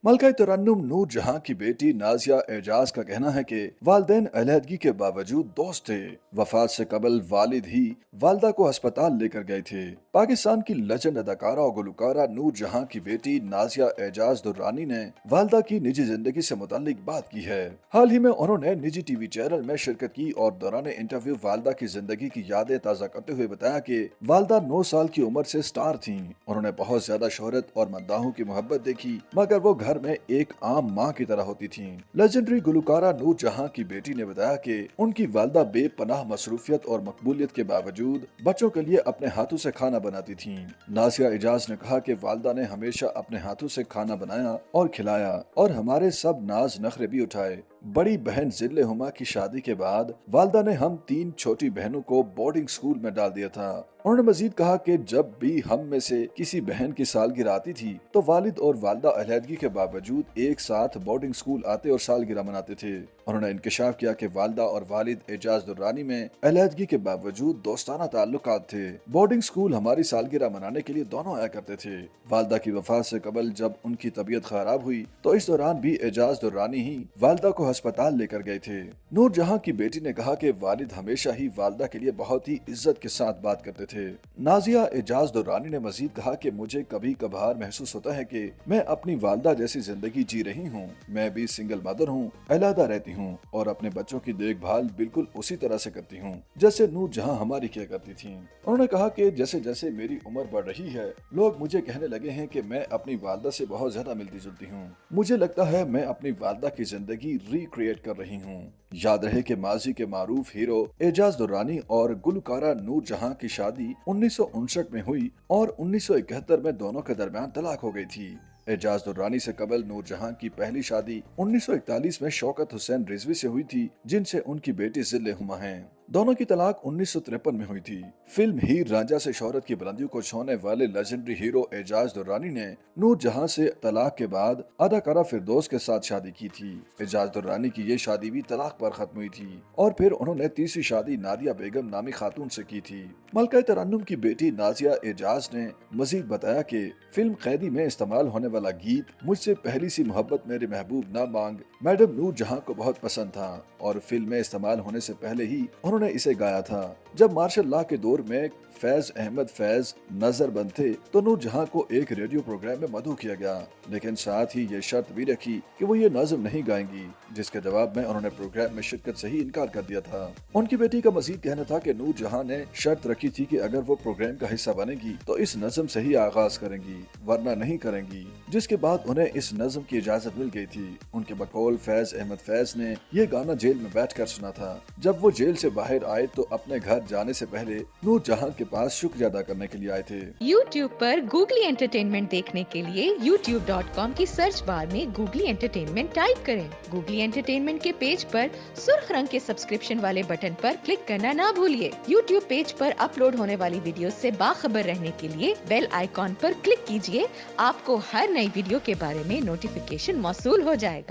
मलका तरन्नुम नूर जहां की बेटी नाजिया एजाज का कहना है कि वालिदैन अलहदगी के बावजूद दोस्त थे। वफात से कबल वालिद ही वालदा को अस्पताल लेकर गए थे। पाकिस्तान की लेजेंड अदाकारा और गुलकारा नूर जहां की बेटी नाजिया एजाज दुर्रानी ने वालदा की निजी जिंदगी से मुताल्लिक बात की है। हाल ही में उन्होंने निजी टीवी चैनल में शिरकत की और दौरान इंटरव्यू वालदा की जिंदगी की यादें ताज़ा करते हुए बताया कि वालदा 9 साल की उम्र से स्टार थीं। उन्होंने बहुत ज्यादा शोहरत और मद्दाहों की मोहब्बत देखी, मगर वो घर में एक आम माँ की तरह होती थीं। लेजेंडरी गुलकारा नूर जहां की बेटी ने बताया कि उनकी वालदा बेपनाह मसरूफियत और मकबूलियत के बावजूद बच्चों के लिए अपने हाथों से खाना बनाती थीं। नासिया एजाज ने कहा कि वालदा ने हमेशा अपने हाथों से खाना बनाया और खिलाया और हमारे सब नाज नखरे भी उठाए। बड़ी बहन जिल्ले हुमा की शादी के बाद वालदा ने हम 3 छोटी बहनों को बोर्डिंग स्कूल में डाल दिया था। उन्होंने मजीद कहा कि जब भी हम में से किसी बहन की सालगिरह आती थी तो वालिद और वालदा अलहदगी के बावजूद एक साथ बोर्डिंग स्कूल आते और सालगिरह मनाते थे। उन्होंने इंकशाफ किया कि वालदा और वालिद एजाज दुर्रानी में अलहदगी के बावजूद दोस्ताना ताल्लुकात थे। बोर्डिंग स्कूल हमारी सालगिरह मनाने के लिए दोनों आया करते थे। वालदा की वफात से कबल जब उनकी तबीयत खराब हुई तो इस दौरान भी एजाज दुर्रानी ही वालदा को अस्पताल लेकर गए थे। नूर जहां की बेटी ने कहा कि वालिद हमेशा ही वालदा के लिए बहुत ही इज्जत के साथ बात करते थे। नाजिया एजाज दुर्रानी ने मजीद कहा कि मुझे कभी कभार महसूस होता है कि मैं अपनी वालदा जैसी जिंदगी जी रही हूँ। मैं भी सिंगल मदर हूँ, अलहदा रहती हूँ और अपने बच्चों की देखभाल बिल्कुल उसी तरह से करती हूँ जैसे नूर जहां हमारी किया करती थी। उन्होंने कहा कि जैसे जैसे मेरी उम्र बढ़ रही है लोग मुझे कहने लगे हैं कि मैं अपनी वालदा से बहुत ज्यादा मिलती जुलती हूँ। मुझे लगता है मैं अपनी वालदा की जिंदगी रिक्रिएट कर रही हूँ। याद रहे कि माजी के मारूफ हीरो एजाज दुर्रानी और गुलकारा नूर जहां की शादी 1959 में हुई और 1971 में दोनों के दरमियान तलाक हो गई थी। एजाज दुर्रानी से कबल नूर जहां की पहली शादी 1941 में शौकत हुसैन रिजवी से हुई थी, जिनसे उनकी बेटी जिल्ले हुमा है। दोनों की तलाक 1953 में हुई थी। फिल्म हीर रांझा से शोहरत की बुलंदियों को छूने वाले लेजेंडरी हीरो एजाज दुर्रानी ने नूर जहां से तलाक के बाद अदाकारा फिरदौस के साथ शादी की थी। एजाज दुर्रानी की ये शादी भी तलाक पर खत्म हुई थी और फिर उन्होंने तीसरी शादी नादिया बेगम नामी खातून से की थी। मलका तरन्नुम की बेटी नाजिया एजाज ने मजीद बताया कि फिल्म कैदी में इस्तेमाल होने वाला गीत मुझसे पहली सी मोहब्बत मेरे महबूब ना मांग मैडम नूर जहां को बहुत पसंद था और फिल्म में इस्तेमाल होने से पहले ही उन्होंने इसे गाया था। जब मार्शल लॉ के दौर में फैज अहमद फैज नजरबंद थे तो नूर जहां को एक रेडियो प्रोग्राम में मदऊ किया गया, लेकिन साथ ही ये शर्त भी रखी कि वो ये नज़म नहीं गाएंगी, जिसके जवाब में उन्होंने प्रोग्राम में शिरकत से ही इनकार कर दिया था। उनकी बेटी का मजीद कहना था कि नूर जहां ने शर्त रखी थी कि अगर वो प्रोग्राम का हिस्सा बनेगी तो इस नज़म से ही आगाज करेंगी वरना नहीं करेंगी, जिसके बाद उन्हें इस नज़म की इजाजत मिल गई थी। उनके बकौल फैज अहमद फैज ने ये गाना जेल में बैठ कर सुना था। जब वो जेल से बाहर आए तो अपने घर जाने से पहले नूर जहां के पास शुक्रिया अदा करने के लिए आए थे। YouTube पर गूगली एंटरटेनमेंट देखने के लिए youtube.com की सर्च बार में गूगली एंटरटेनमेंट टाइप करें। गूगली एंटरटेनमेंट के पेज पर सुर्ख रंग के सब्सक्रिप्शन वाले बटन पर क्लिक करना ना भूलिए। YouTube पेज पर अपलोड होने वाली वीडियो से बाखबर रहने के लिए बेल आइकॉन पर क्लिक कीजिए। आपको हर नई वीडियो के बारे में नोटिफिकेशन मौसूल हो जाएगा।